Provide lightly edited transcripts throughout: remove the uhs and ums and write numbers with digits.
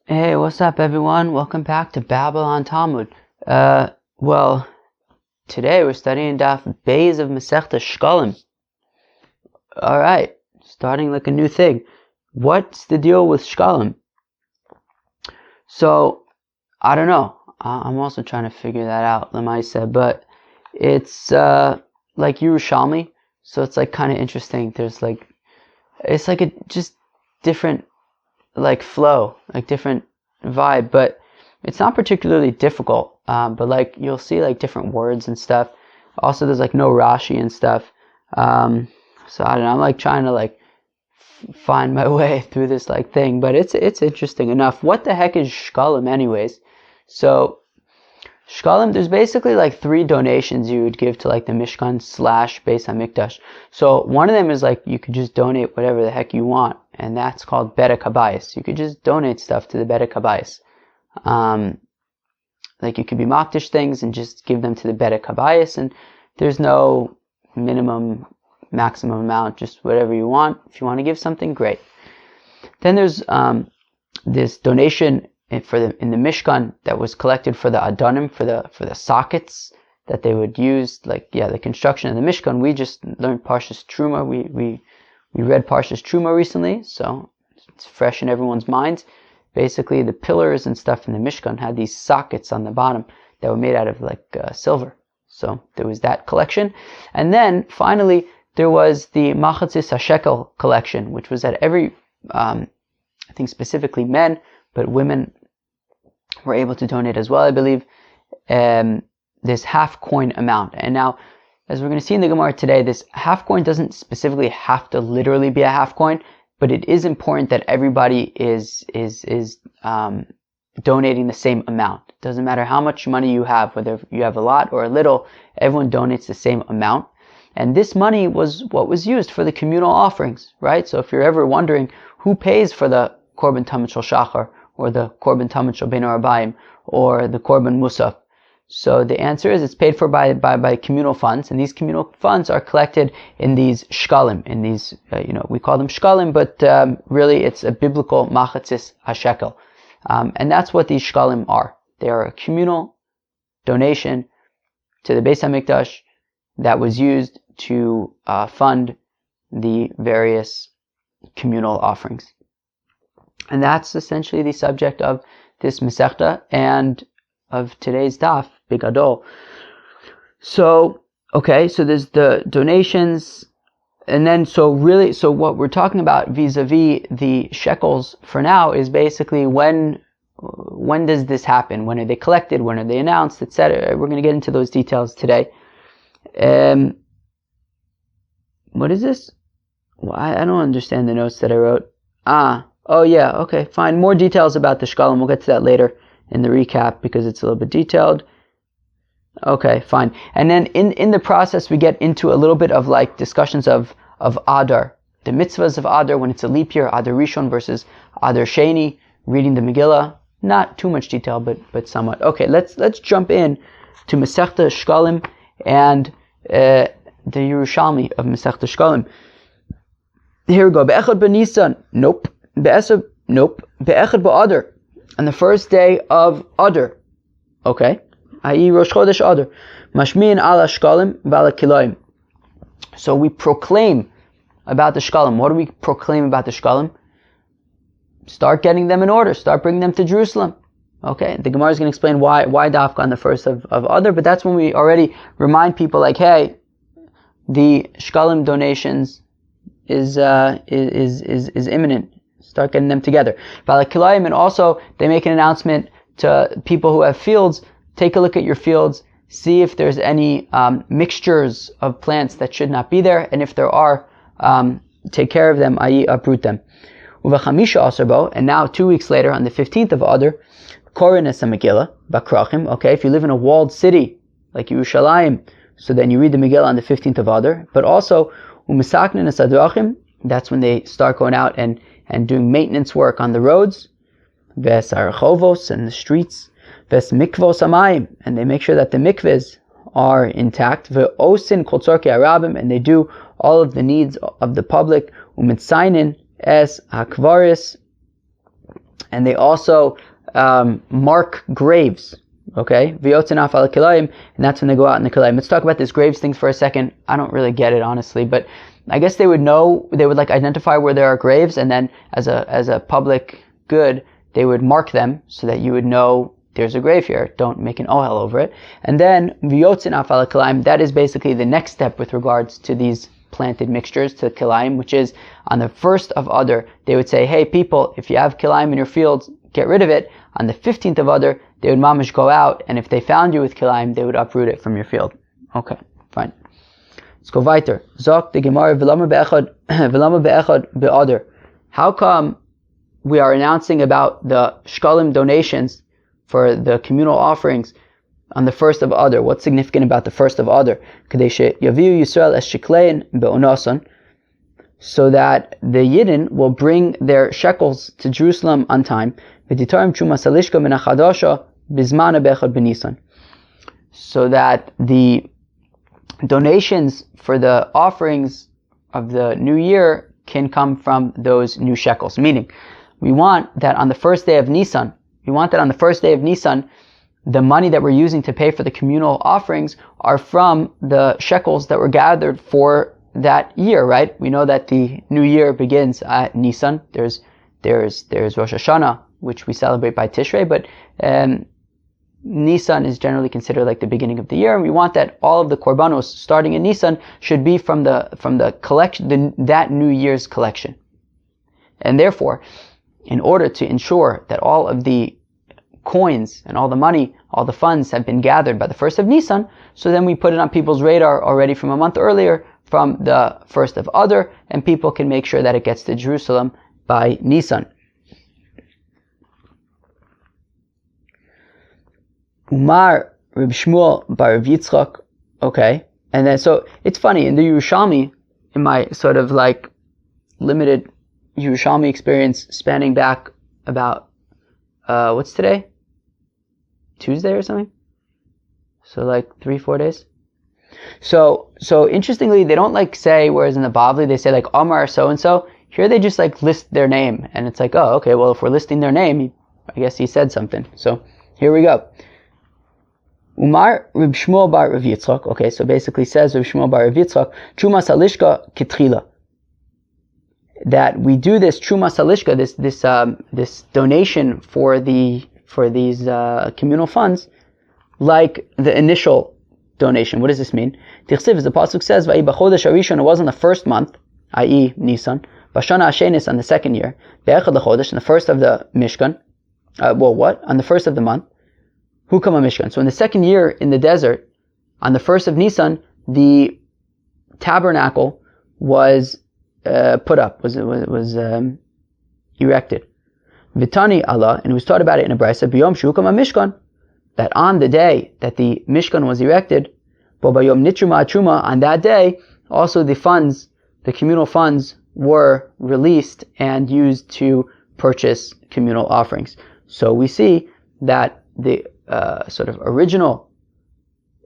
Hey, what's up, everyone? Welcome back to Babylon Talmud. Well, today we're studying Daf Beis of Masechta Sheqalim. All right, starting like a new thing. What's the deal with Sheqalim? So, I don't know. I'm also trying to figure that out, Lamaisa, but it's like Yerushalmi, so it's like kind of interesting. It's like a just different like flow, like different vibe, but it's not particularly difficult. But like you'll see like different words and stuff. Also, there's like no Rashi and stuff. So I don't know. I'm like trying to like find my way through this like thing, but it's interesting enough. What the heck is Sheqalim, anyways? So Sheqalim, there's basically like 3 donations you would give to like the Mishkan / Beis Hamikdash. So one of them is like you could just donate whatever the heck you want, and that's called Bedek Habayis. You could just donate stuff to the Bedek Habayis. Like you could be makdish things and just give them to the Bedek Habayis, and there's no minimum, maximum amount, just whatever you want. If you want to give something, great. Then there's this donation in the Mishkan that was collected for the Adonim, for the sockets that they would use, the construction of the Mishkan. We just learned Parshas Truma. We read Parshas Truma recently, so it's fresh in everyone's minds. Basically, the pillars and stuff in the Mishkan had these sockets on the bottom that were made out of silver. So there was that collection, and then finally there was the Machatzis HaShekel collection, which was at every, I think specifically men, but women were able to donate as well, I believe, this half coin amount. And now, as we're going to see in the Gemara today, this half coin doesn't specifically have to literally be a half coin, but it is important that everybody is donating the same amount. It doesn't matter how much money you have, whether you have a lot or a little, everyone donates the same amount. And this money was what was used for the communal offerings, right? So if you're ever wondering who pays for the Korban Tamid Shel Shachar, or the Korban Tamid Shel Bein Harabayim, or the Korban Musaf. So the answer is it's paid for by communal funds, and these communal funds are collected in these Sheqalim, in these, we call them Sheqalim, but really it's a biblical Machatzis HaShekel. And that's what these Sheqalim are. They are a communal donation to the Beis Hamikdash that was used to fund the various communal offerings. And that's essentially the subject of this Masechta and of today's daf, Bigadol. So there's the donations, and then so what we're talking about vis-a-vis the shekels for now is basically when does this happen? When are they collected? When are they announced? Etc. We're going to get into those details today. What is this? Well, I don't understand the notes that I wrote. Oh yeah, okay, fine. More details about the Sheqalim. We'll get to that later in the recap because it's a little bit detailed. Okay, fine. And then in the process, we get into a little bit of like discussions of Adar, the mitzvahs of Adar when it's a leap year, Adar Rishon versus Adar Sheni, reading the Megillah. Not too much detail, but somewhat. Okay, let's jump in to Masechta Sheqalim and the Yerushalmi of Masechta Sheqalim. Here we go. Be'echad b'Nisan. Nope. Be'esab. Nope. Be'echad b'Adar. On the first day of Adar. Okay. I.e. Rosh Chodesh Adar. Mashmi'in ala Sheqalim v'ala kilayim. So we proclaim about the Sheqalim. What do we proclaim about the Sheqalim? Start getting them in order. Start bringing them to Jerusalem. Okay. The Gemara is going to explain why Dafka on the first of Adar, but that's when we already remind people like, hey, the Sheqalim donations is imminent. Start getting them together. And also they make an announcement to people who have fields. Take a look at your fields. See if there's any mixtures of plants that should not be there, and if there are, take care of them, i.e. uproot them. And now 2 weeks later, on the 15th of Adar, Korin es Megillah Bakrachim. Okay, if you live in a walled city like Yerushalayim, so then you read the Megillah on the 15th of Adar. But also Umisaknin es Adrachim. That's when they start going out and doing maintenance work on the roads. Ves Archovos, and the streets. Ves Mikvos Amayim, and they make sure that the mikvahs are intact. Ve'osin kol tzorkei harabim, and they do all of the needs of the public. Umitzainin es hakvaris, and they also mark graves. Okay, v'yotzin al kilayim, and that's when they go out in the kilayim. Let's talk about this graves thing for a second. I don't really get it honestly, but I guess they would know, they would like identify where there are graves, and then as a public good, they would mark them so that you would know there's a grave here. Don't make an ohel over it. And then v'yotzin al kilayim, that is basically the next step with regards to these planted mixtures to kilayim, which is on the 1st of Adar, they would say, hey people, if you have kilayim in your fields, get rid of it. On the 15th of Adar, they would mamish go out, and if they found you with kilayim, they would uproot it from your field. Okay, fine. Let's go weiter. Zok the Gemara v'lama be'echad be'adar. How come we are announcing about the Sheqalim donations for the communal offerings on the 1st of Adar? What's significant about the 1st of Adar? Kadesh yaviu Yisrael es Sheqalim be'onason, so that the Yidden will bring their shekels to Jerusalem on time. So that the donations for the offerings of the new year can come from those new shekels. Meaning, we want that on the first day of Nisan, the money that we're using to pay for the communal offerings are from the shekels that were gathered for that year, right? We know that the new year begins at Nisan. There's Rosh Hashanah, which we celebrate by Tishrei, but Nisan is generally considered like the beginning of the year, and we want that all of the korbanos starting in Nisan should be from the collection, that New Year's collection. And therefore, in order to ensure that all of the coins and all the money, all the funds have been gathered by the 1st of Nisan, so then we put it on people's radar already from a month earlier, from the 1st of Adar, and people can make sure that it gets to Jerusalem by Nisan. Umar Reb Shmuel bar Rav Yitzchak. Okay, and then so it's funny in the Yerushalmi, in my sort of like limited Yerushalmi experience, spanning back about what's today? Tuesday or something. So like 3-4 days. So interestingly, they don't like say, whereas in the Bavli they say like Amar so and so. Here they just like list their name, and it's like, oh, okay, well if we're listing their name, I guess he said something. So here we go. Umar Reb Shmuel bar Rav Yitzchak. Okay, so basically says Reb Shmuel bar Rav Yitzchak, Trumas Halishka Kitrila. That we do this Trumas Halishka, this donation for these communal funds, like the initial donation. What does this mean? Tichsiv, as the pasuk says, Va'i b'chodesh harishon, it was on the first month, i.e. Nisan. Bashana Hashenis, on the second year. Be'echad l'chodesh, on the first of the Mishkan. On the first of the month. Hukama Mishkan. So in the second year in the desert, on the 1st of Nisan, the tabernacle was put up, was erected. Vitani Allah, and it was taught about it in a brisa, B'yom Shukama Mishkan, that on the day that the Mishkan was erected, Bobayom Nitruma Truma, on that day, also the funds, the communal funds, were released and used to purchase communal offerings. So we see that the sort of original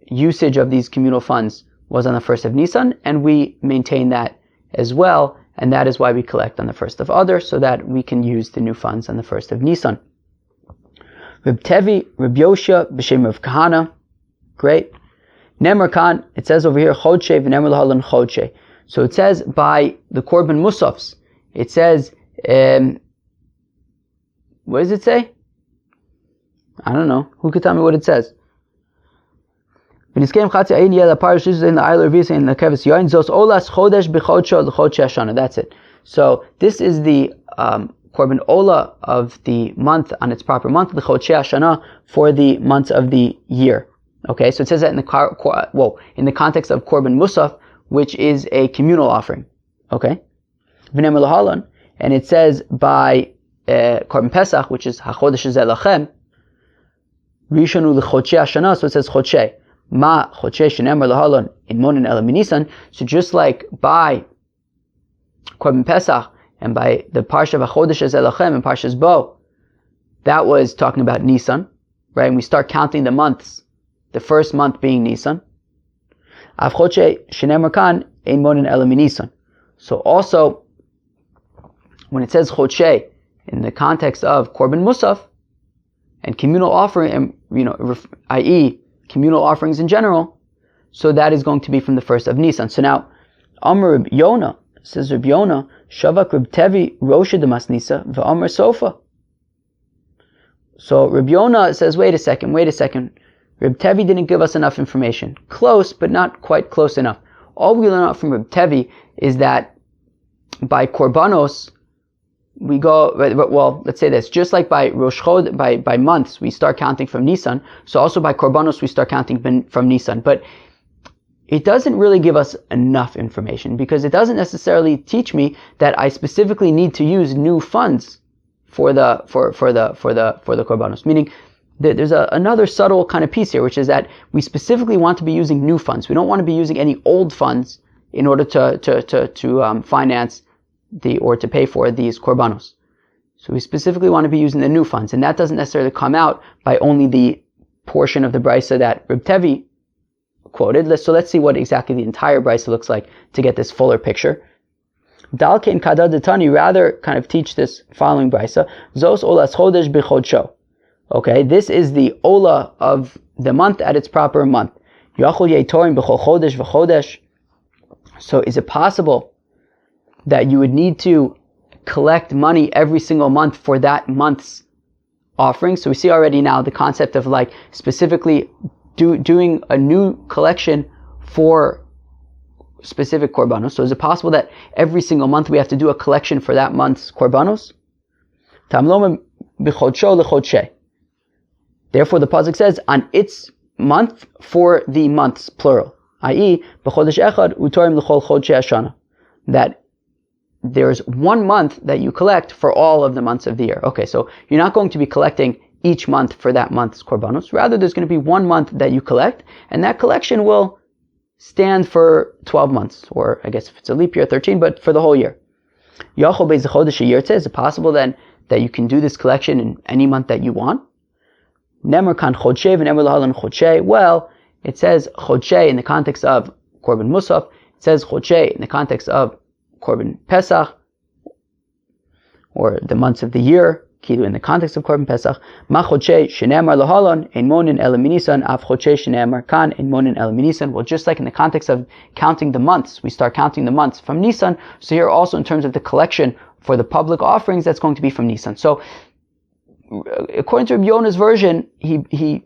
usage of these communal funds was on the 1st of Nisan, and we maintain that as well, and that is why we collect on the 1st of Adar, so that we can use the new funds on the 1st of Nisan. Reb Tevi, Reb Yoshia, B'Shem Rav Kahana, great. Nemar Khan, it says over here, Chodshe v'Nemar L'Halan Chodshe. So it says by the Korban Musafs, it says, what does it say? I don't know. Who could tell me what it says? That's it. So this is the Korban Ola of the month on its proper month, the Chodshei Hashana, for the months of the year. Okay, so it says that in the context of Korban Musaf, which is a communal offering. Okay, and it says by Korban Pesach, which is HaChodesh Zeh Lachem, Rishonu l'Chodshei Hashana, so it says Chodshei. Ma Chodshei shenemar lahalon in monin ela minisan. So just like by Korban Pesach and by the Parsha of HaChodesh Zeh Lachem and Parshas Bo, that was talking about Nisan, right? And we start counting the months, the first month being Nisan. Av Chodshei shenemar kan in monin ela minisan. So also, when it says Chodshei, in the context of Korban Musaf and communal offering, i.e. communal offerings in general, so that is going to be from the first of Nisan. So now, Amr Reb Yonah, says Reb Yonah, Shavak Reb Tevi Rosha Demas Nisa v'Amr Sofa. So Reb Yonah says, wait a second. Reb Tevi didn't give us enough information. Close, but not quite close enough. All we learn out from Reb Tevi is that by Korbanos, we go, well, let's say this, just like by Rosh Chodesh, by months, we start counting from Nisan, so also by Korbanos, we start counting from Nisan. But it doesn't really give us enough information, because it doesn't necessarily teach me that I specifically need to use new funds for the Korbanos. Meaning, there's another subtle kind of piece here, which is that we specifically want to be using new funds. We don't want to be using any old funds in order to finance or to pay for these korbanos. So we specifically want to be using the new funds, and that doesn't necessarily come out by only the portion of the brisa that Reb Tevi quoted. So let's see what exactly the entire brisa looks like to get this fuller picture. Dalkein kadad detani, rather kind of teach this following brisa. Zos olas chodesh b'chodsho. Okay, this is the ola of the month at its proper month. Yachol yetorim b'chol chodesh v'chodesh. So is it possible that you would need to collect money every single month for that month's offering? So we see already now the concept of like specifically doing a new collection for specific korbanos. So is it possible that every single month we have to do a collection for that month's korbanos? Therefore the pasuk says on its month for the months, plural, i.e. that there's 1 month that you collect for all of the months of the year. Okay, so you're not going to be collecting each month for that month's korbanos. Rather, there's going to be 1 month that you collect, and that collection will stand for 12 months, or I guess if it's a leap year, 13, but for the whole year. Is it possible then that you can do this collection in any month that you want? Well, it says chodshei in the context of Korban Musaf. It says chodshei in the context of Korban Pesach, or the months of the year, kilu in the context of Korban Pesach. Ma chodshei shenemar lahalon ein monin el minisan af chodshei shenemar kan ein monin el minisan. Well, just like in the context of counting the months, we start counting the months from Nisan. So here also in terms of the collection for the public offerings, that's going to be from Nisan. So according to Rabbi Yonah's version, he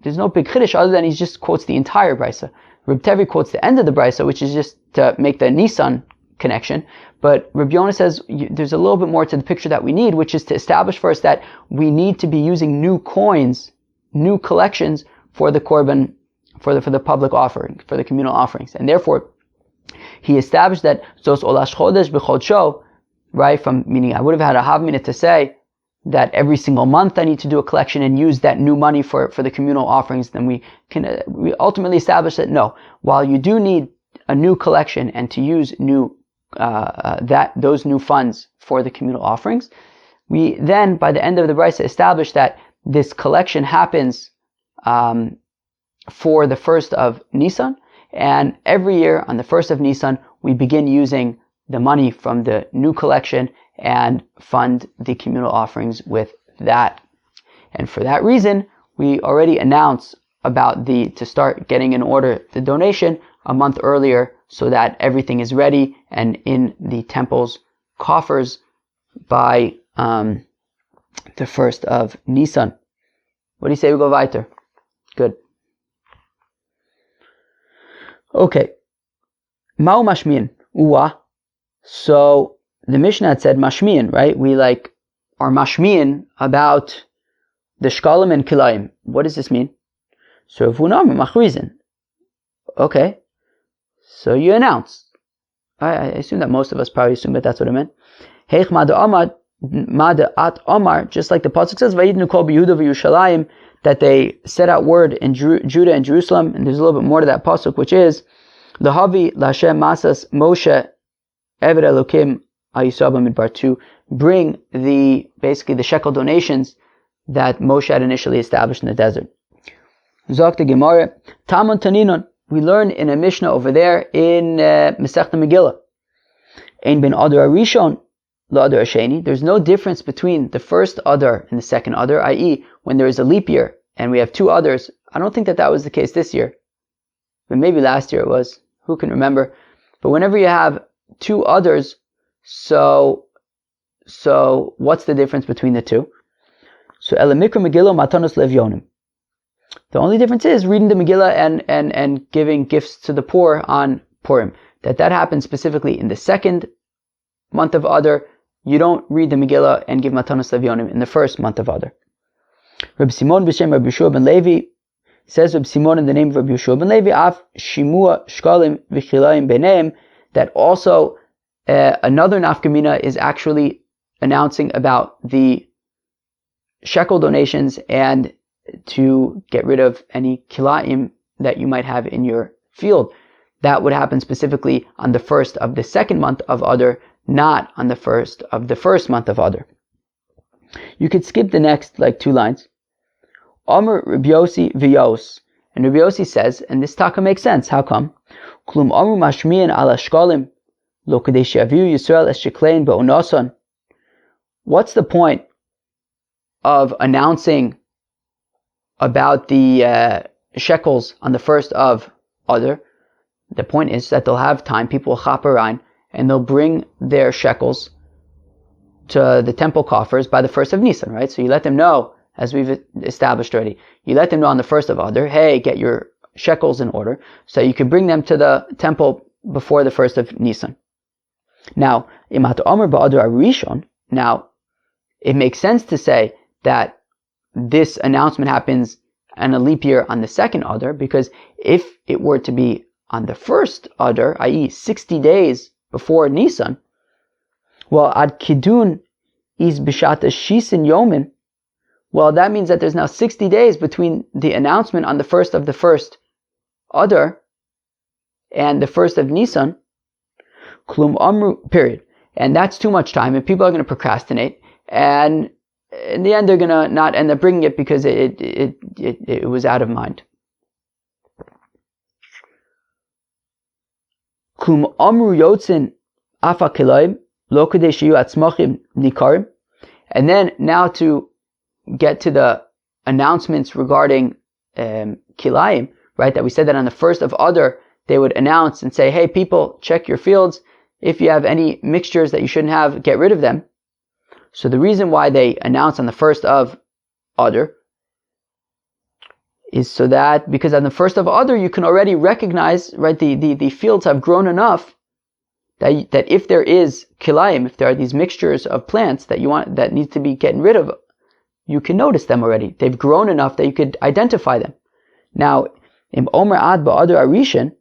there's no big chiddush other than he just quotes the entire brisa. Reb Tevi quotes the end of the brisa, which is just to make the Nisan connection. But Rabbi Yonah says there's a little bit more to the picture that we need, which is to establish first that we need to be using new coins, new collections for the korban, for the public offering, for the communal offerings, and therefore he established that zos olash chodesh b'chodsho, right? From meaning I would have had a havmina to say that every single month I need to do a collection and use that new money for the communal offerings. Then we ultimately establish that no, while you do need a new collection and to use those new funds for the communal offerings, we then by the end of the brisa establish that this collection happens for the first of Nisan, and every year on the first of Nisan we begin using the money from the new collection and fund the communal offerings with that. And for that reason, we already announced about to start getting in order the donation a month earlier, so that everything is ready and in the temple's coffers by the first of Nisan. What do you say we go weiter? Good. Okay. Ma'u mashmiin. Uwa. So the Mishnah had said mashmiin, right? We are mashmiin about the Sheqalim and Kilayim. What does this mean? So v'unam machrizin. Okay. So you announce. I assume that most of us probably assume that that's what it meant. Heich ma'at Omar, just like the pasuk says, vayidnu kol b'Yehuda v'Yerushalayim, that they set out word in Judah and Jerusalem, and there's a little bit more to that pasuk, which is L'havi l'Hashem masas Moshe Eved Elokim Ayisab Midbar, to bring basically the shekel donations that Moshe had initially established in the desert. Zok the Gemara, Tamon Taninon, we learn in a Mishnah over there in Masechta Megillah. Ein ben Adar Rishon l'adar hasheni. There's no difference between the first adar and the second adar, i.e., when there is a leap year and we have two others. I don't think that was the case this year, but maybe last year it was. Who can remember? But whenever you have two others, so what's the difference between the two? So Elamikra Megillah Matanos Levyonim. The only difference is reading the Megillah and giving gifts to the poor on Purim. That happens specifically in the second month of Adar. You don't read the Megillah and give Matanos Levyonim in the first month of Adar. Rabbi Simon b'shem Rabbi Yeshua ben Levi says, Rabbi Simon in the name of Rabbi Yeshua ben Levi, Af Shimua Sheqalim v'chilayim b'neim, that also another nafkamina is actually announcing about the shekel donations and to get rid of any kilaim that you might have in your field. That would happen specifically on the first of the second month of Adar, not on the first of the first month of Adar. You could skip the next two lines. Amr Rabbi Yossi v'yos. And Rabbi Yossi says, and this taka makes sense. How come? Klum amru mashmiyan ala shkalim lo kadei she'aviu Yisrael es Sheqalim ba'unason. What's the point of announcing about the shekels on the first of Adar? The point is that they'll have time, people will chaperine, and they'll bring their shekels to the temple coffers by the first of Nisan, right? So you let them know, as we've established already, you let them know on the first of Adar, hey, get your shekels in order, so you can bring them to the temple before the first of Nisan. Now, Imat Omer Ba'adar Rishon, now, it makes sense to say that this announcement happens on a leap year on the second Adar, because if it were to be on the first Adar, i.e. 60 days before Nisan, well, Ad Kidun is Bishata Shisin Yomin, well, that means that there's now 60 days between the announcement on the first of the first Adar and the first of Nisan, Klum Amru, period. And that's too much time, and people are going to procrastinate, and in the end they're going to not end up bringing it because it was out of mind. Klum Amru Yotzin Afa Kilayim Lo Kadei Shiyu Atzmachim Nikarim. And then now to get to the announcements regarding Kilayim, right? That we said that on the first of Adar they would announce and say, hey people, check your fields. If you have any mixtures that you shouldn't have, get rid of them. So the reason why they announce on the first of Adar is so that, because on the first of Adar you can already recognize, right, the fields have grown enough that if there is kilayim, if there are these mixtures of plants that need to be getting rid of, you can notice them already. They've grown enough that you could identify them. Now, im Omer Ad Ba'adar Arishan,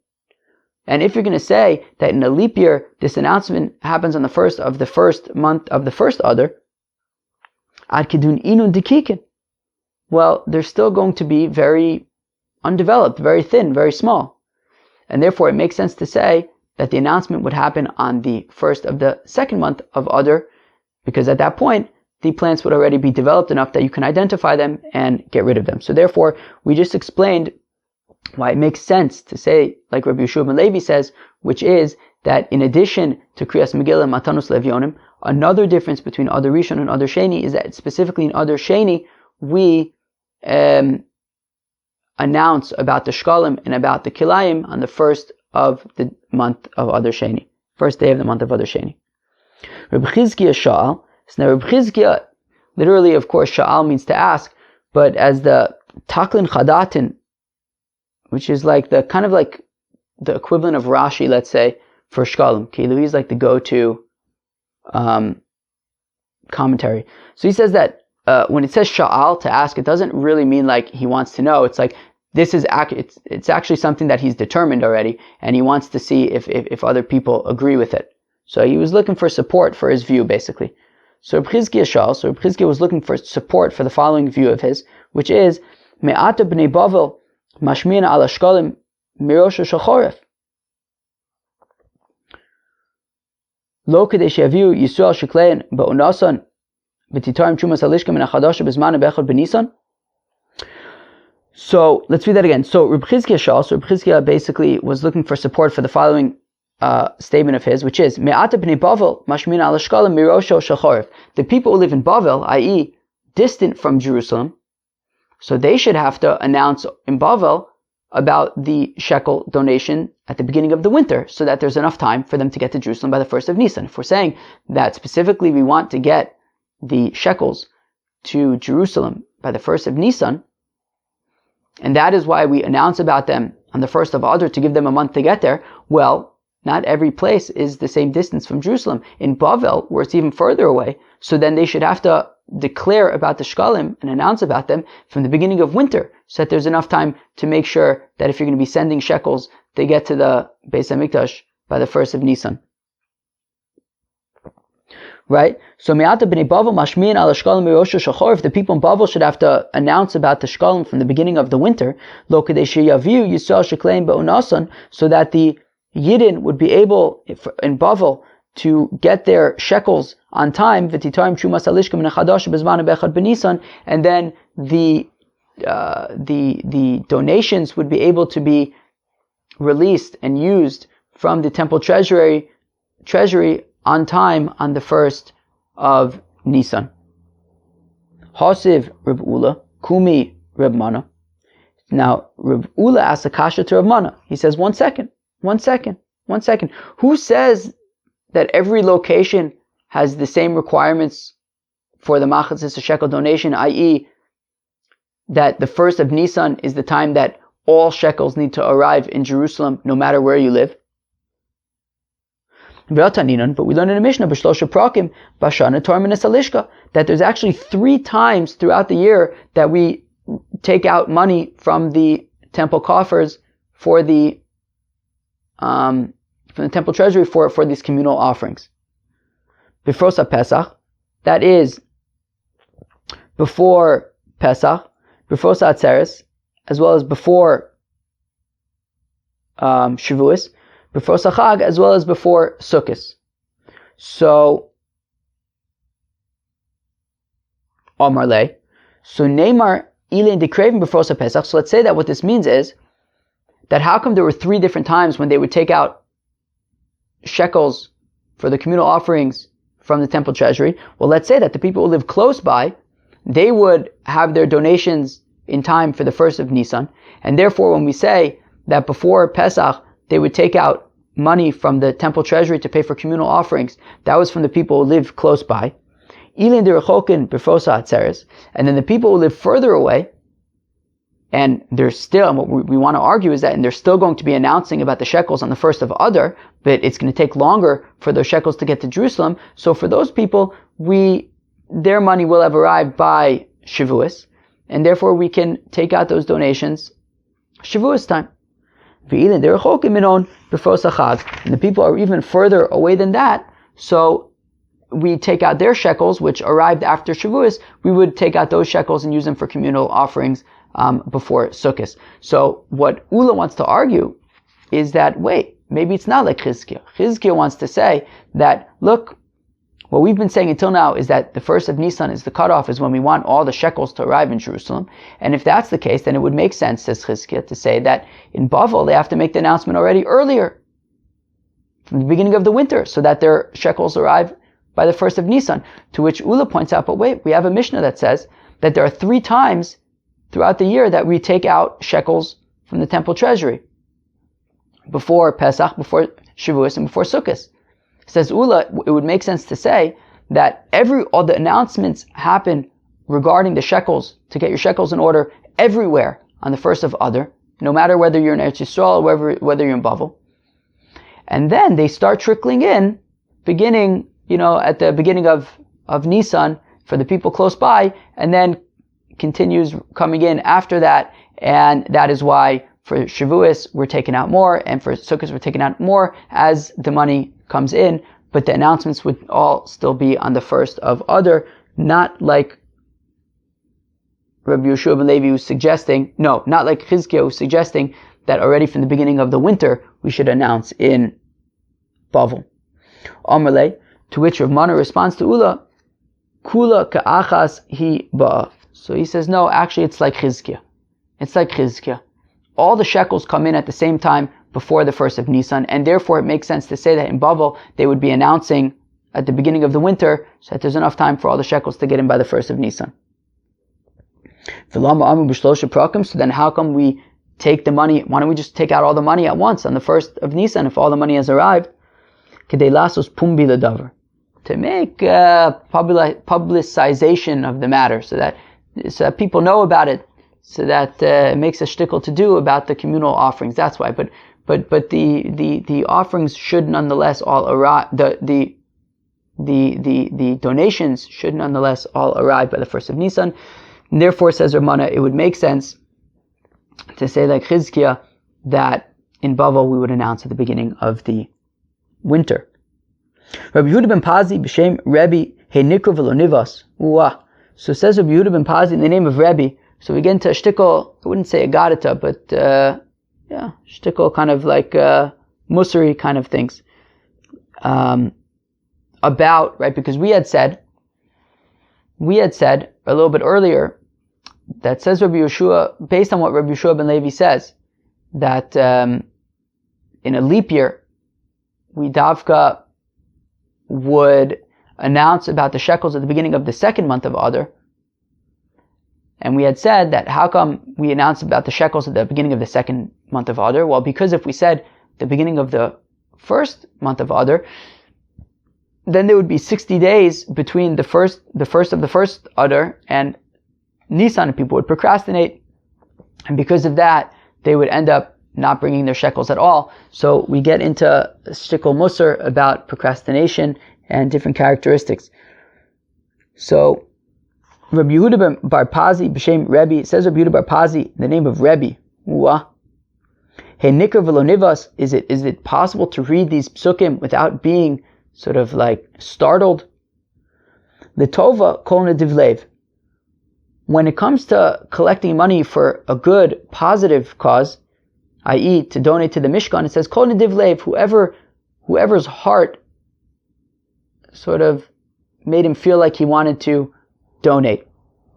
and if you're going to say that in a leap year this announcement happens on the first of the first month of the first Adar, Ad Kidun Inun Dikikin, well, they're still going to be very undeveloped, very thin, very small. And therefore it makes sense to say that the announcement would happen on the first of the second month of Adar, because at that point the plants would already be developed enough that you can identify them and get rid of them. So therefore we just explained why it makes sense to say, like Rabbi Yeshua ben Levi says, which is that in addition to Kriyas Megillah and Matanos Levyonim, another difference between Adar Rishon and Adar Sheni is that specifically in Adar Sheni we announce about the Sheqalim and about the Kilayim on the first of the month of Adar Sheni, first day of the month of Adar Sheni. Reb Chizkiah Sha'al. So now Reb Chizkiah, literally, of course, Sha'al means to ask, but as the Taklin Chadatin, which is like the kind of like the equivalent of Rashi, let's say, for Sheqalim. He's like the go-to commentary. So he says that when it says Sha'al, to ask, it doesn't really mean like he wants to know. It's like this is it's actually something that he's determined already, and he wants to see if other people agree with it. So he was looking for support for his view, basically. So Reb Chizkiah Sha'al, so Reb Chizkiah was looking for support for the following view of his, which is Me'ata b'nei Bavel mashmiyan ala Sheqalim mirosha shachoref lo kedei she'aviu Yisrael Sheqalim ba'unason v'titarim trumas halishka min hachadasha b'zman b'echad b'nisan. So let's read that again. So Reb Chizkiah Sha'al, so Reb Chizkiah basically was looking for support for the following statement of his, which is Me'ata b'nei Bavel mashmin al shkalim mirosho shel chorif. The people who live in Bavel, i.e., distant from Jerusalem, so they should have to announce in Bavel about the shekel donation at the beginning of the winter, so that there's enough time for them to get to Jerusalem by the 1st of Nisan. If we're saying that specifically we want to get the shekels to Jerusalem by the 1st of Nisan, and that is why we announce about them on the 1st of Adar to give them a month to get there, well, not every place is the same distance from Jerusalem. In Bavel, where it's even further away, so then they should have to declare about the Sheqalim and announce about them from the beginning of winter, so that there's enough time to make sure that if you're going to be sending shekels, they get to the Beis HaMikdash by the 1st of Nisan. Right? So Me'ata b'nei Bavel mashmin al Sheqalim mirosho shel chorif. The people in Bavel should have to announce about the Sheqalim from the beginning of the winter, lo kedei sheyaviu Yisrael Sheqalim ba'unasan, so that the Yidden would be able in Bavel to get their shekels on time, and then the donations would be able to be released and used from the temple treasury on time on the 1st of Nisan. Hasiv Reb Ula, Kumi Reb Mana. Now Reb Ula asks a kasha to Reb Mana. He says, one second. Who says that every location has the same requirements for the machatzis shekel donation, i.e., that the 1st of Nisan is the time that all shekels need to arrive in Jerusalem, no matter where you live? But we learn in the Mishnah, that there's actually 3 times throughout the year that we take out money from the temple coffers for the temple treasury for these communal offerings. Before Pesach, that is before Pesach, before Atzeres, as well as before Shavuos, before Chag, as well as before Sukkot. So, Omar Lei, so Neymar Ilin Dekraven before Pesach. So let's say that what this means is that how come there were 3 different times when they would take out shekels for the communal offerings from the temple treasury? Well, let's say that the people who live close by, they would have their donations in time for the 1st of Nisan, and therefore when we say that before Pesach they would take out money from the temple treasury to pay for communal offerings, that was from the people who live close by. Ilin Derechokin Befosa Atzeres, and then the people who live further away, and they're still, and what we want to argue is that, and they're still going to be announcing about the shekels on the 1st of Adar, but it's going to take longer for those shekels to get to Jerusalem. So for those people, their money will have arrived by Shavuos, and therefore we can take out those donations Shavuos time. And the people are even further away than that, so we take out their shekels, which arrived after Shavuos. We would take out those shekels and use them for communal offerings before Sukkot. So what Ula wants to argue is that, wait, maybe it's not like Chizkiah. Chizkiah wants to say that, look, what we've been saying until now is that the 1st of Nisan is the cutoff, is when we want all the shekels to arrive in Jerusalem. And if that's the case, then it would make sense, says Chizkiah, to say that in Bavel they have to make the announcement already earlier, from the beginning of the winter, so that their shekels arrive by the 1st of Nisan. To which Ula points out, but wait, we have a Mishnah that says that there are 3 times throughout the year that we take out shekels from the temple treasury. Before Pesach, before Shavuos, and before Sukkot. Says Ula, it would make sense to say that all the announcements happen regarding the shekels, to get your shekels in order everywhere on the 1st of Adar, no matter whether you're in Eretz Yisrael or whether you're in Bavel. And then they start trickling in, beginning, at the beginning of Nisan for the people close by, and then continues coming in after that, and that is why for Shavuos we're taking out more, and for Sukkot we're taking out more as the money comes in, but the announcements would all still be on the 1st of Adar, not like Rabbi Yeshua ben Levi was suggesting, not like Chizkiah was suggesting that already from the beginning of the winter we should announce in Bavel. Amalei, to which Rav Mana responds to Ula, Kula ka'achas hi ba'a. So he says, no, actually it's like Chizkiah. It's like Chizkiah. All the shekels come in at the same time, before the first of Nisan, and therefore it makes sense to say that in Bavel they would be announcing at the beginning of the winter so that there's enough time for all the shekels to get in by the first of Nisan. So then how come we take the money? Why don't we just take out all the money at once on the first of Nisan if all the money has arrived? To make publicization of the matter, so that people know about it, so that it makes a shtickle to do about the communal offerings. That's why. But the offerings should nonetheless all arrive. The donations should nonetheless all arrive by the first of Nisan. And therefore, says Ramana, it would make sense to say like Chizkiah that in Bavel we would announce at the beginning of the winter. Rabbi Yehuda ben Pazi b'shem Rebbe henikru v'lo nivas. So says Rabbi Yehuda ben Pazi in the name of Rebbe. So we get into a shtickle, I wouldn't say a gadita, but shtickle kind of like musari kind of things. About, right, because we had said a little bit earlier that says Rabbi Yeshua, based on what Rabbi Yeshua ben Levi says, that in a leap year, we davka would announce about the shekels at the beginning of the second month of Adar. And we had said that how come we announced about the shekels at the beginning of the second month of Adar? Well, because if we said the beginning of the first month of Adar, then there would be 60 days between the first of the first Adar and Nisan, and people would procrastinate. And because of that, they would end up not bringing their shekels at all. So we get into shtickle musar about procrastination and different characteristics. So Rabbi Yehuda bar Pazi b'shem Rebbe, says Rabbi Yehuda bar Pazi, the name of Rebbe. Hey nikar v'lo nivas, is it possible to read these psukim without being sort of like startled? The tova kol nedivlev. When it comes to collecting money for a good, positive cause, i.e., to donate to the Mishkan, it says kol nedivlev, whoever's heart sort of made him feel like he wanted to donate.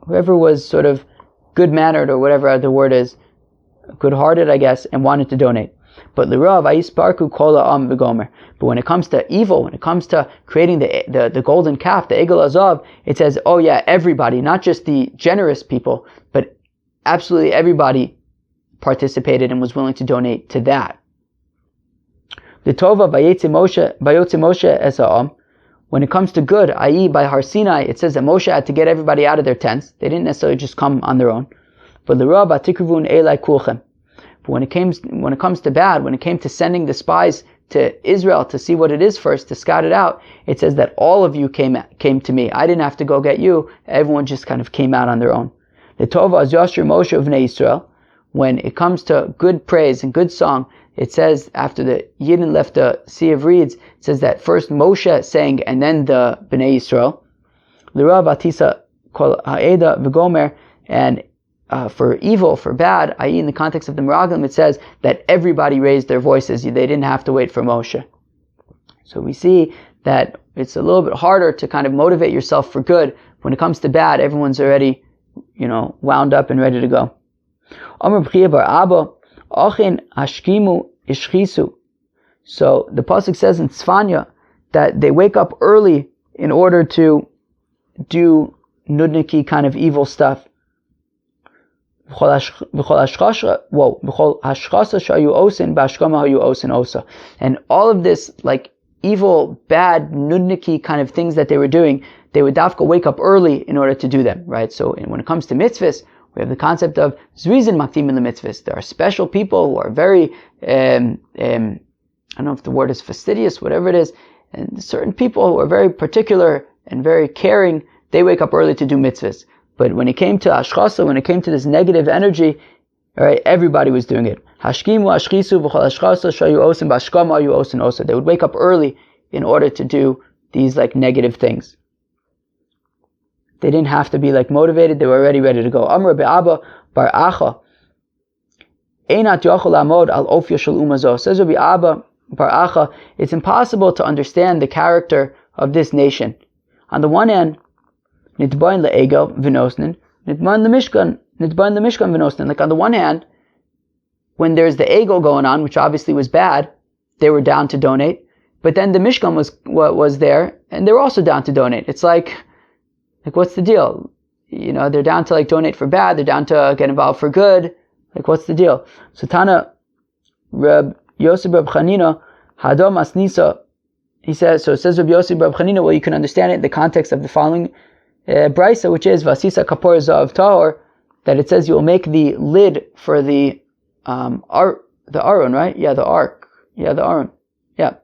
Whoever was sort of good-mannered, or whatever the word is, good-hearted, I guess, and wanted to donate. But l'rav ayisparku kol ha'am v'gomer. But when it comes to evil, when it comes to creating the golden calf, the egel azav, it says, oh yeah, everybody, not just the generous people, but absolutely everybody participated and was willing to donate to that. The tova vayotze Moshe es ha'am. When it comes to good, i.e. by Har Sinai, it says that Moshe had to get everybody out of their tents. They didn't necessarily just come on their own. But l'rav atikrivun elai kulchem. But when it comes to bad, when it came to sending the spies to Israel to see what it is first, to scout it out, it says that all of you came to me. I didn't have to go get you. Everyone just kind of came out on their own. The tova az yashir Moshe of Bnei Yisrael. When it comes to good praise and good song, it says after the Yidden left the Sea of Reeds, it says that first Moshe sang and then the Bnei Yisrael. L'rav atisa kol ha'eda v'gomer, and for evil, for bad, i.e. in the context of the Meraglim, it says that everybody raised their voices. They didn't have to wait for Moshe. So we see that it's a little bit harder to kind of motivate yourself for good. When it comes to bad, everyone's already, wound up and ready to go. Amar B'chia bar Abba, Achin hashkimu ishchisu. So the pasuk says in Tzfanya that they wake up early in order to do nudniki kind of evil stuff. And all of this, like evil, bad, nudniki kind of things that they were doing, they would dafka wake up early in order to do them, right? So when it comes to mitzvahs, we have the concept of zrizin maktim in the mitzvahs. There are special people who are very, I don't know if the word is fastidious, whatever it is, and certain people who are very particular and very caring, they wake up early to do mitzvahs. But when it came to ashchasa, when it came to this negative energy, all right, everybody was doing it. Hashkimu ashchisu v'chol ashchasa shayu osin b'ashkama ayu osin osa. They would wake up early in order to do these like negative things. They didn't have to be like motivated; they were already ready to go. Amr be'Abba bar Acha, einat yochol amod al ofya shel umazo. Says Rabbi Abba bar Acha, it's impossible to understand the character of this nation. On the one hand, nitbain le'egel v'nosnin, nitbain le'mishkan v'nosnin. Like on the one hand, when there's the Egel going on, which obviously was bad, they were down to donate. But then the Mishkan was there, and they were also down to donate. It's like what's the deal? They're down to donate for bad, they're down to get involved for good. What's the deal? So Tana Reb Yosef Reb Chanina Hadom Asnisa, he says, so it says Reb Yosef Reb Chanina, well, you can understand it in the context of the following Brisa, which is Vasisa Kapor Zav Tahor, that it says you will make the lid for the Aron, right? Yeah, the Ark. Yeah, the Aron. Yeah.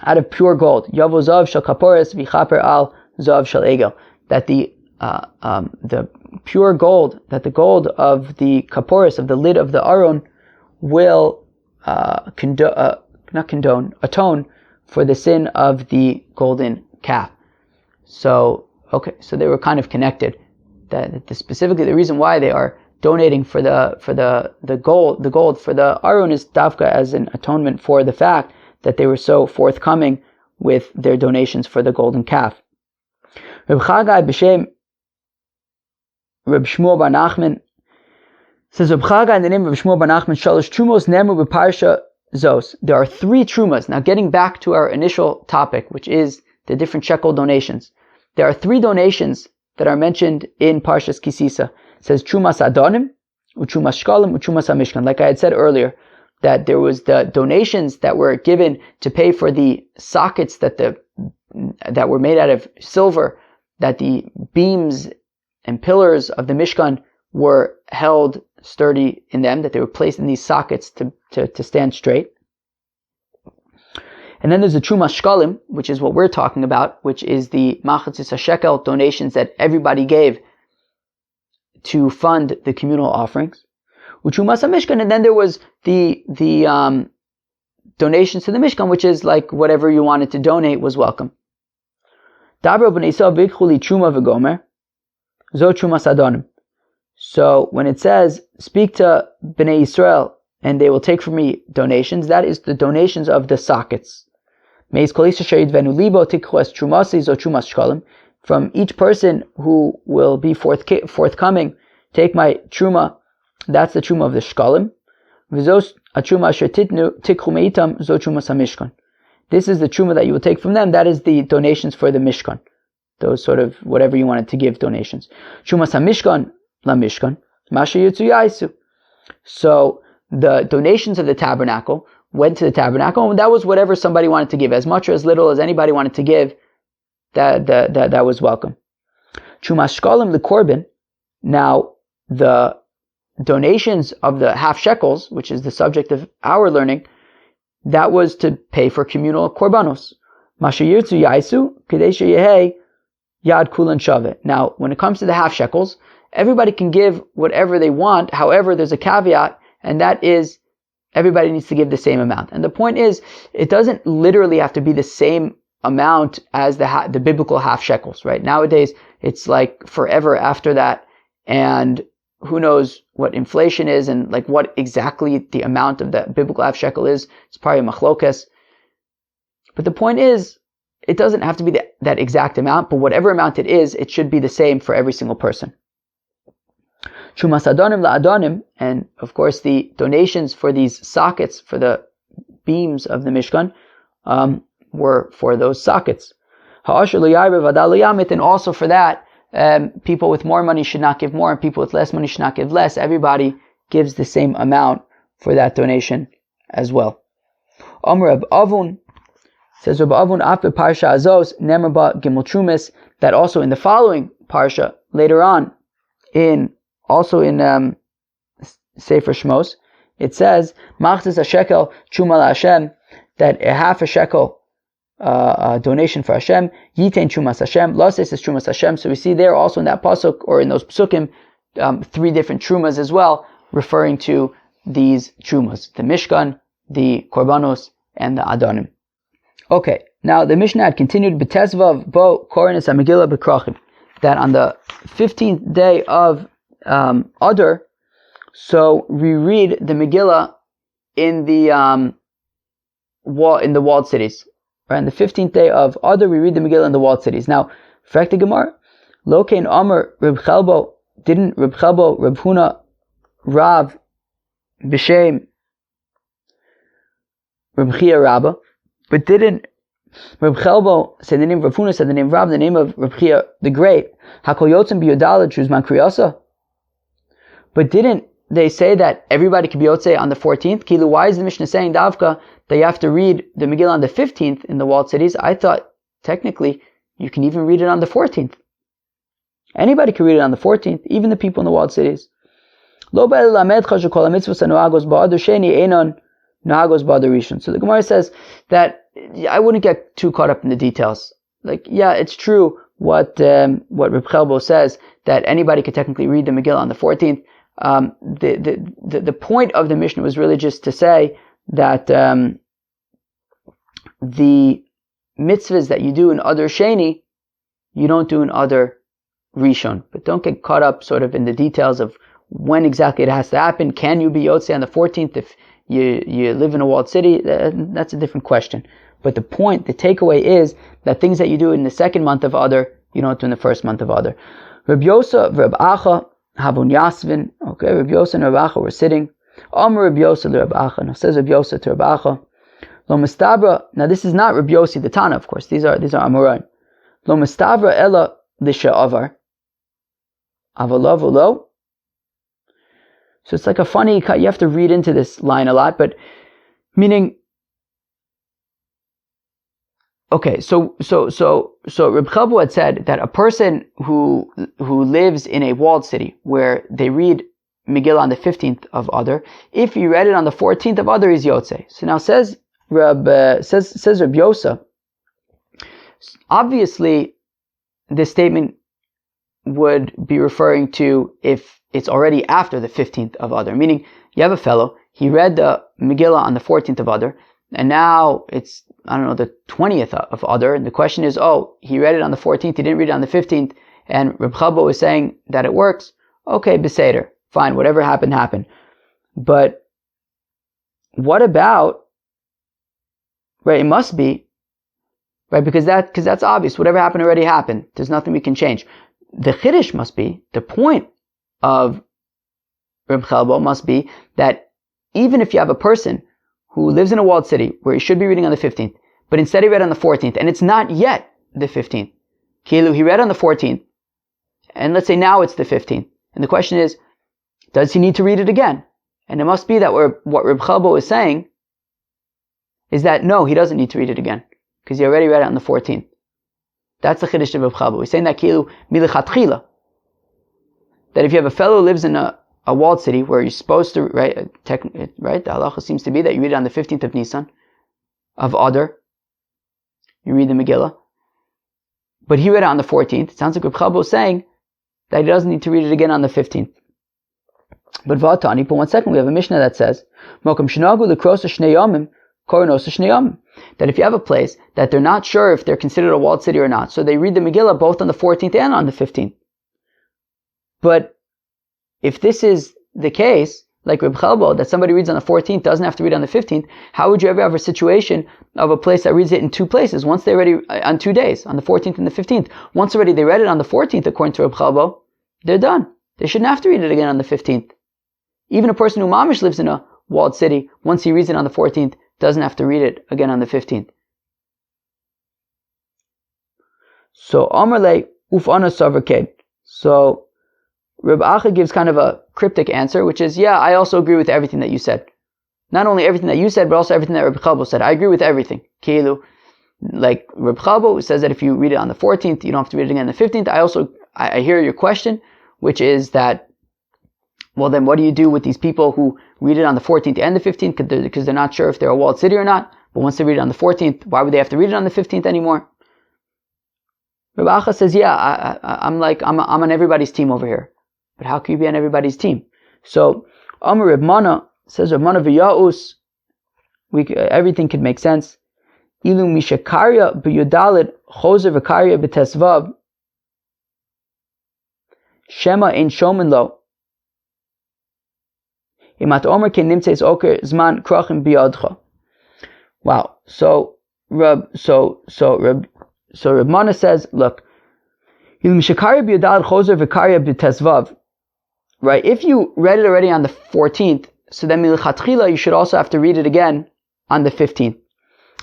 Out of pure gold. Yavo Zav Shal Kaporis Vichaper Al Zav Shal Egel. That the pure gold, that the gold of the Kaporis, of the lid of the Aron, will atone for the sin of the golden calf. So they were kind of connected. That specifically the reason why they are donating for the gold for the Aron is dafka as an atonement for the fact that they were so forthcoming with their donations for the golden calf. Reb Chagai b'shem Reb Shmuel bar Nachman says, Reb Chagai in the name of Reb Shmuel bar Nachman, Shalosh Trumos Nemru b'Parsha Zos. There are 3 trumas. Now, getting back to our initial topic, which is the different shekel donations, there are 3 donations that are mentioned in Parshas Kisisa. It says Trumas Adonim, Uchumas Sheqalim, Uchumas HaMishkan. Like I had said earlier, that there was the donations that were given to pay for the sockets that were made out of silver, that the beams and pillars of the Mishkan were held sturdy in them, that they were placed in these sockets to stand straight. And then there's the Trumas Sheqalim, which is what we're talking about, which is the Machatzis HaShekel donations that everybody gave to fund the communal offerings. Uchumas HaMishkan, and then there was the donations to the Mishkan, which is like whatever you wanted to donate was welcome. Dabra b'nei Yisrael b'ikchu truma v'gomer, zo trumas adonim. So when it says, speak to Bnei Yisrael, and they will take from me donations, that is the donations of the sockets. From each person who will be forthcoming, take my truma, that's the truma of the Sheqalim. This is the truma that you will take from them, that is the donations for the Mishkan. Those sort of, whatever you wanted to give donations. Trumas HaMishkan, La Mishkan, Masha Yitzu Yaisu. So, the donations of the tabernacle went to the tabernacle, and that was whatever somebody wanted to give, as much or as little as anybody wanted to give, that was welcome. Trumas Sheqalim the Korban. Now, the donations of the half shekels, which is the subject of our learning, that was to pay for communal korbanos. Masha Yirtzu Yaisu, Kadesh Yehei Yad Kulan Shaveh. Now, when it comes to the half shekels, everybody can give whatever they want. However, there's a caveat, and that is everybody needs to give the same amount. And the point is, it doesn't literally have to be the same amount as the biblical half shekels, right? Nowadays, it's like forever after that, and who knows what inflation is and like what exactly the amount of the biblical half shekel is. It's probably a machlokas. But the point is, it doesn't have to be that exact amount, but whatever amount it is, it should be the same for every single person. Trumas Adonim la Adonim, and of course the donations for these sockets, for the beams of the Mishkan, were for those sockets. Ha'asher lo ya'areh v'adal lo yamit, and also for that, people with more money should not give more, and people with less money should not give less. Everybody gives the same amount for that donation as well. Omer Reb Avun, says Reb Avun, after Parsha Azos, Nemer ba Gimel Trumis, that also in the following Parsha, later on, also in Sefer Shmos, it says, Machzis HaShekel Truma LaHashem, that a half a shekel donation for Hashem, Yitain Trumas Hashem, Loses is Trumas Hashem. So we see there also in that pasuk, or in those psukim, 3 different trumas as well, referring to these trumas: the Mishkan, the Korbanos, and the Adonim. Okay, now the Mishnah had continued, B'tezvav bo Korenis HaMegillah B'krachim, that on the 15th day of Adar, so we read the Megillah in the walled cities. Right, on the 15th day of Adar, we read the Megillah in the walled cities. Now, fact the Gemara, Lokein Amar Reb Chelbo, didn't Reb Chelbo, Reb Huna, Rav, b'shem Reb Chia Rabba, but didn't Reb Chelbo say the name of Rav Huna, said the name of Rab, the name of Reb Chia the Great, Hakol Yotzim b'Yodalad Shuzman Kriyasa? But didn't they say that everybody could be Yotzei on the 14th? Kilu, why is the Mishnah saying, Davka, that you have to read the Megillah on the 15th in the walled cities? I thought, technically, you can even read it on the 14th. Anybody can read it on the 14th, even the people in the walled cities. So the Gemara says that I wouldn't get too caught up in the details. Like, yeah, it's true what Reb Chelbo says, that anybody could technically read the Megillah on the 14th. The point of the Mishnah was really just to say that the mitzvahs that you do in other Sheni, you don't do in other Rishon. But don't get caught up sort of in the details of when exactly it has to happen. Can you be Yotzei on the 14th if you live in a walled city? That's a different question. But the point, the takeaway is that things that you do in the second month of Adar, you don't do in the first month of Adar. Reb Yosa, Reb Acha, Havon Yasvin. Okay, Reb Yosa and Reb Acha were sitting. Amr Reb Yosa to Reb Acha. Now says Reb Yosa to Reb Acha, Lo Mistabra. Now this is not Reb Yosi the Tana, of course. These are Amoraim. Lo Mistabra Ella L'Sha'avar. Avalav Ulo. So it's like a funny cut. You have to read into this line a lot, but meaning, okay, so Reb Chelbo had said that a person who lives in a walled city where they read Megillah on the 15th of Adar, if he read it on the 14th of Adar, he's Yotzei. So now says Reb Yosa, obviously this statement would be referring to if it's already after the 15th of Adar, meaning you have a fellow, he read the Megillah on the 14th of Adar, and now it's, I don't know, the 20th of Adar, and the question is, he read it on the 14th, he didn't read it on the 15th, and Reb Chelbo is saying that it works. Okay, Beseder, fine, whatever happened, happened. But what about, right, it must be, right, because that's obvious, whatever happened already happened, there's nothing we can change. The Chiddush must be, the point of Reb Chelbo must be that even if you have a person who lives in a walled city where he should be reading on the 15th, but instead he read on the 14th, and it's not yet the 15th. Kilu, he read on the 14th, and let's say now it's the 15th. And the question is, does he need to read it again? And it must be that what Reb Chelbo is saying is that no, he doesn't need to read it again, because he already read it on the 14th. That's the Chiddush of Reb Chelbo. He's saying that Kilu milichatchila, that if you have a fellow who lives in a walled city where you're supposed to, right, the halacha seems to be that you read it on the 15th of Nisan, of Adar, you read the Megillah, but he read it on the 14th. It sounds like Reb Chelbo is saying that he doesn't need to read it again on the 15th. But Vatani, but one second, we have a Mishnah that says, Mokum Shinagu L'Krosa Shnei Yomim, Koronosa Shnei Yomim, that if you have a place that they're not sure if they're considered a walled city or not, so they read the Megillah both on the 14th and on the 15th. But if this is the case, like Reb Chelbo, that somebody reads on the 14th, doesn't have to read on the 15th, how would you ever have a situation of a place that reads it in two places? Once they already, on 2 days, on the 14th and the 15th, once already they read it on the 14th, according to Reb Chelbo, they're done. They shouldn't have to read it again on the 15th. Even a person who mamish lives in a walled city, once he reads it on the 14th, doesn't have to read it again on the 15th. So, Amarle, Ufana Savarked. So, Reb Acha gives kind of a cryptic answer, which is, yeah, I also agree with everything that you said. Not only everything that you said, but also everything that Reb Chelbo said. I agree with everything. Kilu, like Reb Chelbo says that if you read it on the 14th, you don't have to read it again on the 15th. I hear your question, which is that, well then what do you do with these people who read it on the 14th and the 15th because they're not sure if they're a walled city or not, but once they read it on the 14th, why would they have to read it on the 15th anymore? Reb Acha says, yeah, I'm on everybody's team over here. But how can you be on everybody's team? So, Amar Reb Mana, says Reb Mana v'Yaus, everything could make sense. Ilu mishakarya b'Yudalit chozer v'karya b'Tesvav shema ein shomen lo imat omer ken nimtzeis oker zman krachim biyadcha. Wow. So Reb Mana says, look, Ilu mishakarya b'Yudalit chozer v'karya b'Tesvav. Right, if you read it already on the 14th so then milchatchila you should also have to read it again on the 15th.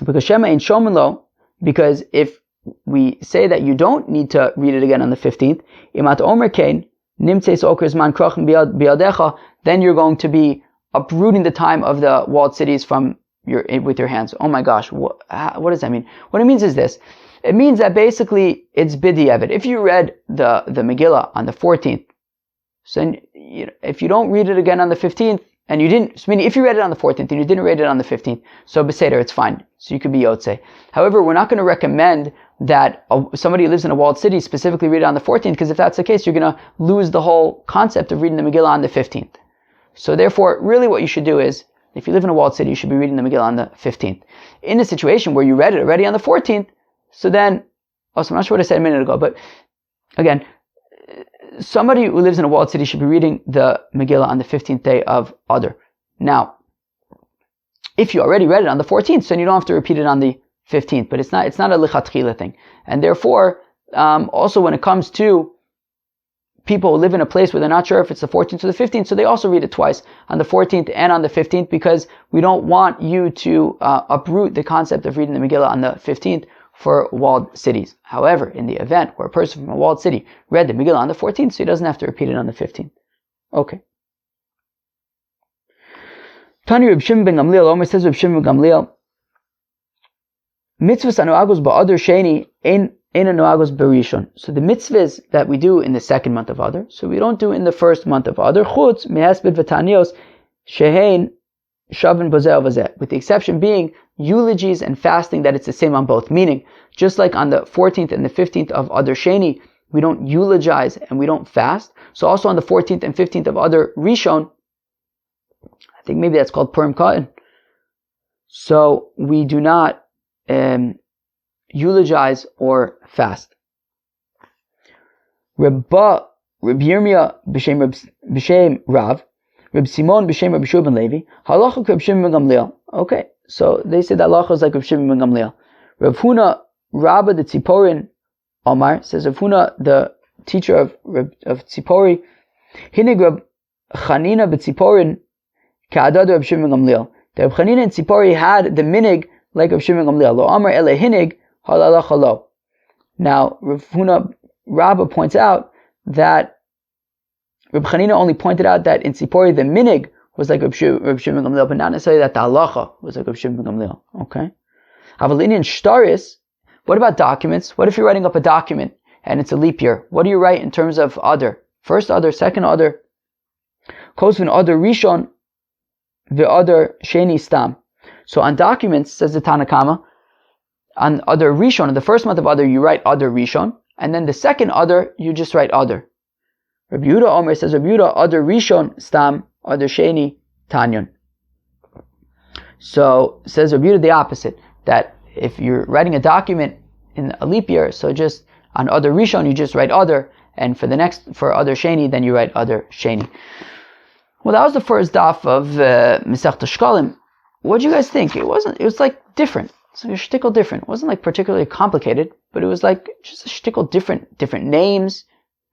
Because Shema ain't shomen lo, because if we say that you don't need to read it again on the 15th, imat omer kein, nimtzeis okers man krochen biadecha, then you're going to be uprooting the time of the walled cities with your hands. Oh my gosh, what does that mean? What it means is this. It means that basically it's bidiyevit. If you read the Megillah on the 14th, so if you don't read it again on the 15th, and you didn't, so meaning if you read it on the 14th and you didn't read it on the 15th, so beseder, it's fine. So you could be yotze. However, we're not going to recommend that somebody who lives in a walled city specifically read it on the 14th, because if that's the case, you're going to lose the whole concept of reading the Megillah on the 15th. So therefore, really what you should do is, if you live in a walled city, you should be reading the Megillah on the 15th. In a situation where you read it already on the 14th, so then, also I'm not sure what I said a minute ago, but again, somebody who lives in a walled city should be reading the Megillah on the 15th day of Adar. Now, if you already read it on the 14th, then you don't have to repeat it on the 15th, but it's not a lichatchila thing. And therefore, also when it comes to people who live in a place where they're not sure if it's the 14th or the 15th, so they also read it twice, on the 14th and on the 15th, because we don't want you to uproot the concept of reading the Megillah on the 15th for walled cities. However, in the event where a person from a walled city read the Megillah on the 14th, so he doesn't have to repeat it on the 15th. Okay. Tani Reb Shimon ben Gamliel, Omer says Reb Shimon ben Gamliel, mitzvahs anuagos ba'adar sheni ein anuagos berishon. So the mitzvahs that we do in the second month of Adar, so we don't do in the first month of Adar, chutz mehesped v'tanios shehein shavin bozeh v'zeh, with the exception being eulogies and fasting, that it's the same on both. Meaning, just like on the 14th and the 15th of Adar Sheni, we don't eulogize and we don't fast. So also on the 14th and 15th of Adar Rishon, I think maybe that's called Purim Katan. So we do not eulogize or fast. Reb Yirmiyah b'shem Rav, Reb Simon b'shem Reb Shua ben Levi, halacha Reb Shimon ben Gamliel. Okay, so they said that halacha is like Reb Shimon ben Gamliel. Reb Huna Rabba the Tziporin Omar says, Reb Huna, the teacher of Tzipori, hinig Reb Chanina b'Tziporin ka'adad Reb Shimon ben Gamliel. The Reb Chanina and Tzipori had the minig like Reb Shimon ben Gamliel. Lo Amar ele hinig halalacha lo. Now Reb Huna Rabba points out that Reb Chanina only pointed out that in Tzipori the minig was like Reb Shimon ben Gamliel, but not necessarily that the halacha was like Reb Shimon ben Gamliel. Okay. Avalinian shtaris. What about documents? What if you're writing up a document and it's a leap year? What do you write in terms of Adar? First Adar, second Adar. Kosvin Adar Rishon ve'Adar Sheni Stam. So on documents, says the Tanakama, on Adar Rishon, in the first month of Adar, you write Adar Rishon, and then the second Adar, you just write Adar. Rabbi Yehuda Omer says, Rabbi Yehuda, Adar Rishon Stam, Adar Sheni Tanyon. So says Rabbi Yehuda the opposite, that if you're writing a document in a leap year, so just on Adar Rishon, you just write Adar, and for Adar Sheni, then you write Adar Sheni. Well, that was the first daf of Masechta Sheqalim. What do you guys think? It was like different. It's like a shtickle different. It wasn't like particularly complicated, but it was like just a shtickle different names,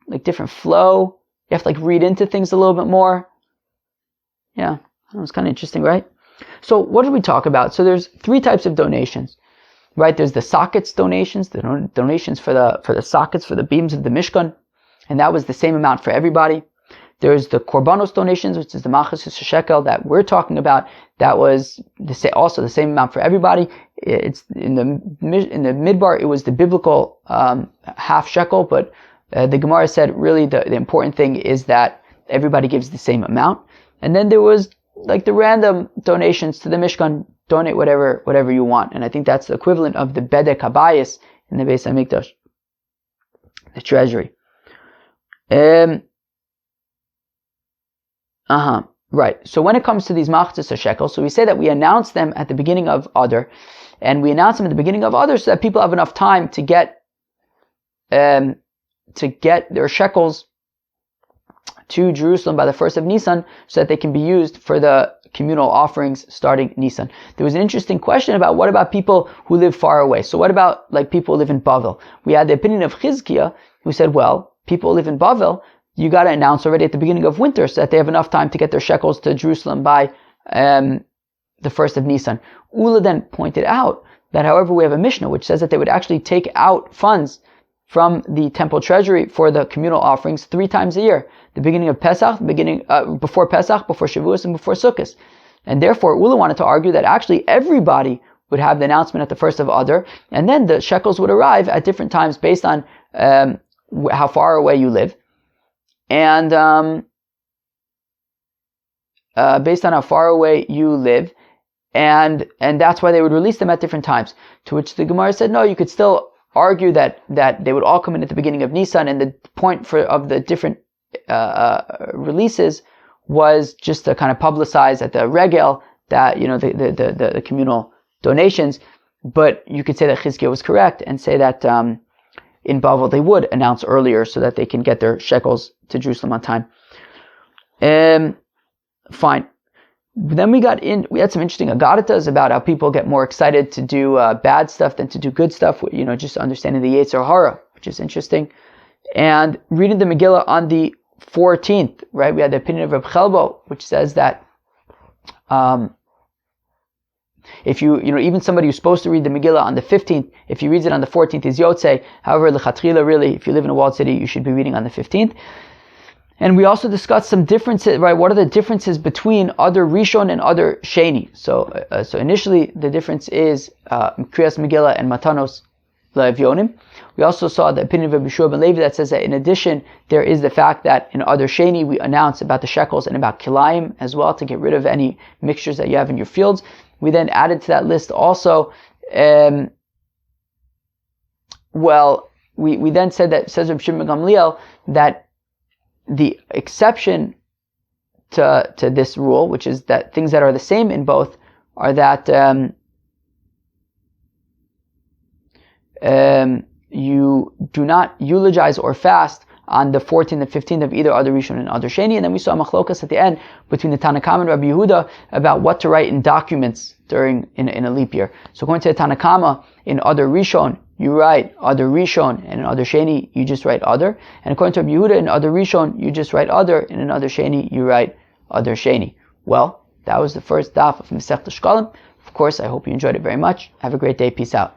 like different flow. You have to like read into things a little bit more. Yeah, that was kind of interesting, right? So what did we talk about? So there's 3 types of donations, right? There's the sockets donations, the donations for the sockets, for the beams of the Mishkan, and that was the same amount for everybody. There's the korbanos donations, which is the machas shekel that we're talking about. That was also the same amount for everybody. It's in the midbar. It was the biblical half shekel, but the Gemara said really the important thing is that everybody gives the same amount. And then there was like the random donations to the Mishkan. Donate whatever you want, and I think that's the equivalent of the bedek habayis in the Beis Hamikdash, the treasury. Right. So when it comes to these machzis shekel, so we say that we announce them at the beginning of Adar, and we announce them at the beginning of Adar so that people have enough time to get their shekels to Jerusalem by the 1st of Nisan, so that they can be used for the communal offerings starting Nisan. There was an interesting question about what about people who live far away. So what about like people who live in Bavel? We had the opinion of Chizkiah, who said, well, people who live in Bavel, you got to announce already at the beginning of winter so that they have enough time to get their shekels to Jerusalem by the 1st of Nisan. Ula then pointed out that, however, we have a Mishnah which says that they would actually take out funds from the temple treasury for the communal offerings 3 times a year: the beginning of Pesach, before Pesach, before Shavuos, and before Sukkot. And therefore, Ula wanted to argue that actually everybody would have the announcement at the 1st of Adar, and then the shekels would arrive at different times based on how far away you live, and based on how far away you live, and that's why they would release them at different times. To which the Gemara said, no, you could still argue that they would all come in at the beginning of Nisan, and the point of the different releases was just to kind of publicize at the regel that, the communal donations. But you could say that Chizkiah was correct and say that in Bavel they would announce earlier so that they can get their shekels to Jerusalem on time. Fine. Then we had some interesting agaritas about how people get more excited to do bad stuff than to do good stuff, just understanding the Yetzer Hara, which is interesting. And reading the Megillah on the 14th, right, we had the opinion of Reb Chelbo, which says that if even somebody who's supposed to read the Megillah on the 15th, if he reads it on the 14th, is Yotzei. However, l'chatchila, really, if you live in a walled city, you should be reading on the 15th. And we also discussed some differences, right? What are the differences between Adar Rishon and Adar Sheni? So initially, the difference is Kriyas Megillah and Matanos Le'Evyonim. We also saw the opinion of Yeshua ben Levi that says that in addition, there is the fact that in Adar Sheni, we announce about the shekels and about Kilayim as well to get rid of any mixtures that you have in your fields. We then added to that list also, we then said that, says Reb Shimon Gamliel, that the exception to this rule, which is that things that are the same in both, are that you do not eulogize or fast on the 14th and 15th of either Adar Rishon and Adar Sheni. And then we saw Machlokas at the end between the Tanna Kama and Rabbi Yehuda about what to write in documents in a leap year. So according to the Tanna Kama, in Adar Rishon you write Adar Rishon, and in Adar Sheni you just write Adar. And according to Rabbi Yehuda, in Adar Rishon you just write Adar, and in Adar Sheni you write Adar Sheni. Well, that was the first daf of Masechta Sheqalim. Of course, I hope you enjoyed it very much. Have a great day. Peace out.